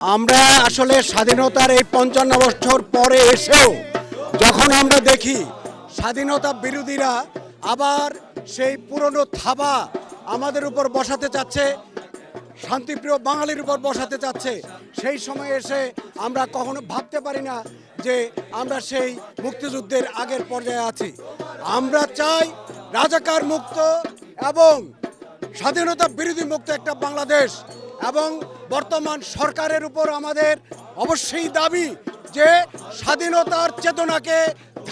আমরা আসলে স্বাধীনতার এই ৫৫ বছর পরে এসেও যখন আমরা দেখি স্বাধীনতা বিরোধীরা আবার সেই পুরনো থাবা আমাদের উপর বসাতে চাচ্ছে, শান্তিপ্রিয় বাঙালির উপর বসাতে চাচ্ছে, সেই সময় এসে আমরা কখনো ভাবতে পারি না যে আমরা সেই মুক্তিযুদ্ধের আগের পর্যায়ে আছি। আমরা চাই রাজাকার মুক্ত এবং স্বাধীনতা বিরোধী মুক্ত একটা বাংলাদেশ। এবং বর্তমান সরকারের উপর আমাদের অবশ্যই দাবি যে স্বাধীনতার চেতনাকে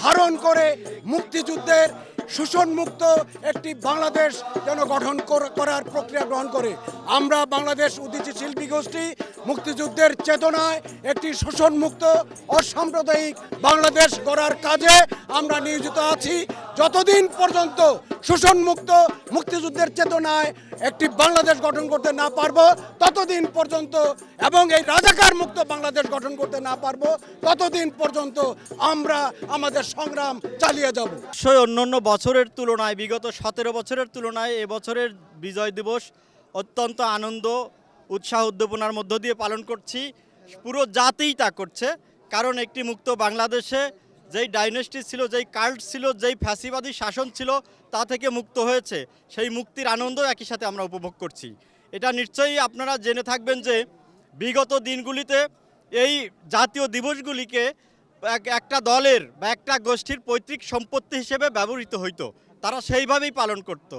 ধারণ করে মুক্তিযুদ্ধের শোষণমুক্ত একটি বাংলাদেশ যেন গঠন করার প্রক্রিয়া গ্রহণ করে। আমরা বাংলাদেশ উদীচী শিল্পী গোষ্ঠী মুক্তিযুদ্ধের চেতনায় একটি শোষণমুক্ত অসাম্প্রদায়িক বাংলাদেশ গড়ার কাজে আমরা নিয়োজিত আছি। যতদিন পর্যন্ত শোষণমুক্ত মুক্তিযুদ্ধের চেতনায় একটি বাংলাদেশ গঠন করতে না পারবো ততদিন পর্যন্ত, এবং এই রাজাকার মুক্ত বাংলাদেশ গঠন করতে না পারবো ততদিন পর্যন্ত আমরা আমাদের সংগ্রাম চালিয়ে যাব। অন্যান্য বছরের তুলনায়, বিগত 17 বছরের তুলনায় এবছরের বিজয় দিবস অত্যন্ত আনন্দ, উৎসাহ, উদ্দীপনার মধ্য দিয়ে পালন করছি। পুরো জাতিই তা করছে, কারণ একটি মুক্ত বাংলাদেশে যেই ডাইনেস্টি ছিল, যেই কাল্ট ছিল, যেই ফ্যাসিবাদী শাসন ছিল তা থেকে মুক্ত হয়েছে। সেই মুক্তির আনন্দ একই সাথে আমরা উপভোগ করছি। এটা নিশ্চয়ই আপনারা জেনে থাকবেন যে বিগত দিনগুলিতে এই জাতীয় দিবসগুলিকে একটা দলের বা একটা গোষ্ঠীর পৈতৃক সম্পত্তি হিসেবে ব্যবহৃত হইতো। তারা সেইভাবেই পালন করত।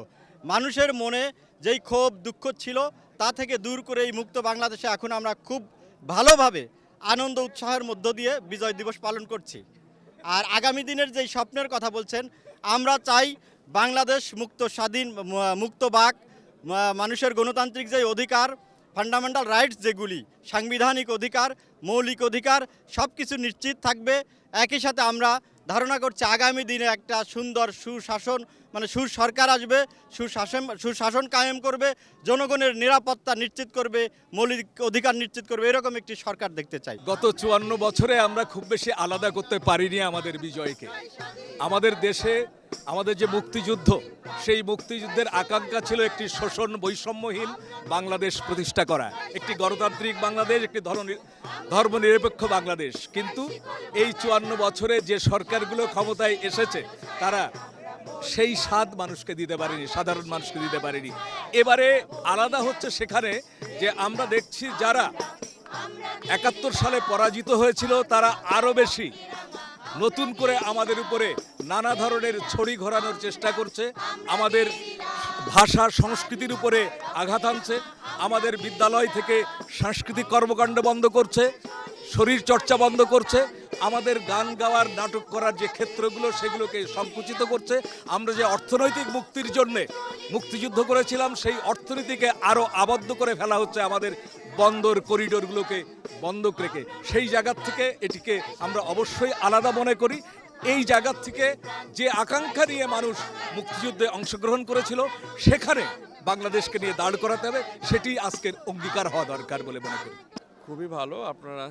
মানুষের মনে যেই ক্ষোভ দুঃখ ছিল তা থেকে দূর করে এই মুক্ত বাংলাদেশে এখন আমরা খুব ভালোভাবে আনন্দ উৎসাহের মধ্য দিয়ে বিজয় দিবস পালন করছি। আর আগামী দিনের যেই স্বপ্নের কথা বলছেন, আমরা চাই বাংলাদেশ মুক্ত, স্বাধীন, মুক্ত বাক, মানুষের গণতান্ত্রিক যে অধিকার, ফান্ডামেন্টাল রাইটস যেগুলি, সাংবিধানিক অধিকার, মৌলিক অধিকার সব কিছু নিশ্চিত থাকবে। একই সাথে আমরা ধারণা করছি আগামী দিনে একটা সুন্দর সুশাসন, মানে সুসরকার আসবে, সুশাসন কায়েম করবে, জনগণের নিরাপত্তা নিশ্চিত করবে, মৌলিক অধিকার নিশ্চিত করবে, এরকম একটি সরকার দেখতে চাই। গত 54 বছরে আমরা খুব বেশি আলাদা করতে পারিনি আমাদের বিজয়কে। আমাদের দেশে আমাদের যে মুক্তিযুদ্ধ, সেই মুক্তিযুদ্ধের আকাঙ্ক্ষা ছিল একটি শোষণ বৈষম্যহীন বাংলাদেশ প্রতিষ্ঠা করা, একটি গণতান্ত্রিক বাংলাদেশ, একটি ধর্মনিরপেক্ষ বাংলাদেশ। কিন্তু এই 54 বছরে যে সরকারগুলো ক্ষমতায় এসেছে তারা সেই স্বাদ মানুষকে দিতে পারেনি, সাধারণ মানুষকে দিতে পারেনি। এবারে আলাদা হচ্ছে সেখানে যে আমরা দেখছি যারা 71 সালে পরাজিত হয়েছিল তারা আরও বেশি নতুন করে আমাদের উপরে নানা ধরনের ছড়ি ঘোরানোর চেষ্টা করছে, আমাদের ভাষা সংস্কৃতির উপরে আঘাত আনছে, আমাদের বিদ্যালয় থেকে সাংস্কৃতিক কর্মকাণ্ড বন্ধ করছে, শরীর চর্চা বন্ধ করছে, আমাদের গান গাওয়ার, নাটক করার যে ক্ষেত্রগুলো সেগুলোকে সংকুচিত করছে। আমরা যে অর্থনৈতিক মুক্তির জন্যে মুক্তিযুদ্ধ করেছিলাম সেই অর্থনীতিকে আরও আবদ্ধ করে ফেলা হচ্ছে আমাদের বন্দর করিডোরগুলোকে বন্ধক রেখে। সেই জায়গার থেকে এটিকে আমরা অবশ্যই আলাদা মনে করি। এই জায়গার থেকে যে আকাঙ্ক্ষা নিয়ে মানুষ মুক্তিযুদ্ধে অংশগ্রহণ করেছিল সেখানে বাংলাদেশকে নিয়ে দাঁড় করাতে হবে, সেটি আজকের অঙ্গীকার হওয়া দরকার বলে মনে করি। খুবই ভালো, আপনারা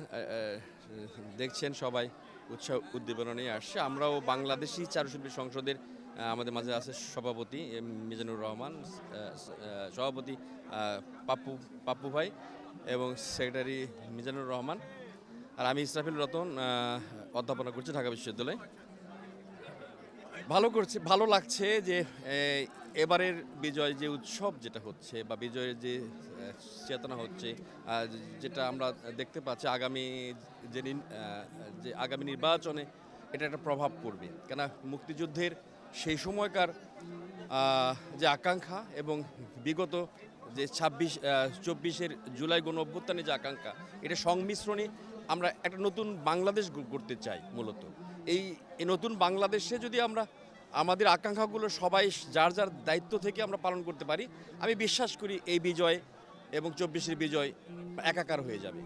দেখছেন সবাই উৎসাহ উদ্দীপনা নিয়ে আসছে। আমরাও বাংলাদেশি চারুশিল্পী সংসদের আমাদের মাঝে আছে সভাপতি মিজানুর রহমান, সভাপতি পাপ্পু ভাই এবং সেক্রেটারি মিজানুর রহমান, আর আমি ইসরাফিল রতন, অধ্যাপনা করছি ঢাকা বিশ্ববিদ্যালয়ে। ভালো লাগছে যে এবারের বিজয় যে উৎসব যেটা হচ্ছে বা বিজয়ের যে চেতনা হচ্ছে, যেটা আমরা দেখতে পাচ্ছি আগামী আগামী নির্বাচনে এটা একটা প্রভাব পড়বে। কেন মুক্তিযুদ্ধের সেই সময়কার যে আকাঙ্ক্ষা এবং বিগত যে 24 জুলাই গণ অভ্যুত্থানের যে আকাঙ্ক্ষা, এটা সংমিশ্রণে আমরা একটা নতুন বাংলাদেশ করতে চাই। মূলত এই নতুন বাংলাদেশে যদি আমরা আমাদের আকাঙ্ক্ষাগুলো সবাই যার যার দায়িত্ব থেকে আমরা পালন করতে পারি, আমি বিশ্বাস করি এই বিজয় এবং 24-এর বিজয় একাকার হয়ে যাবে।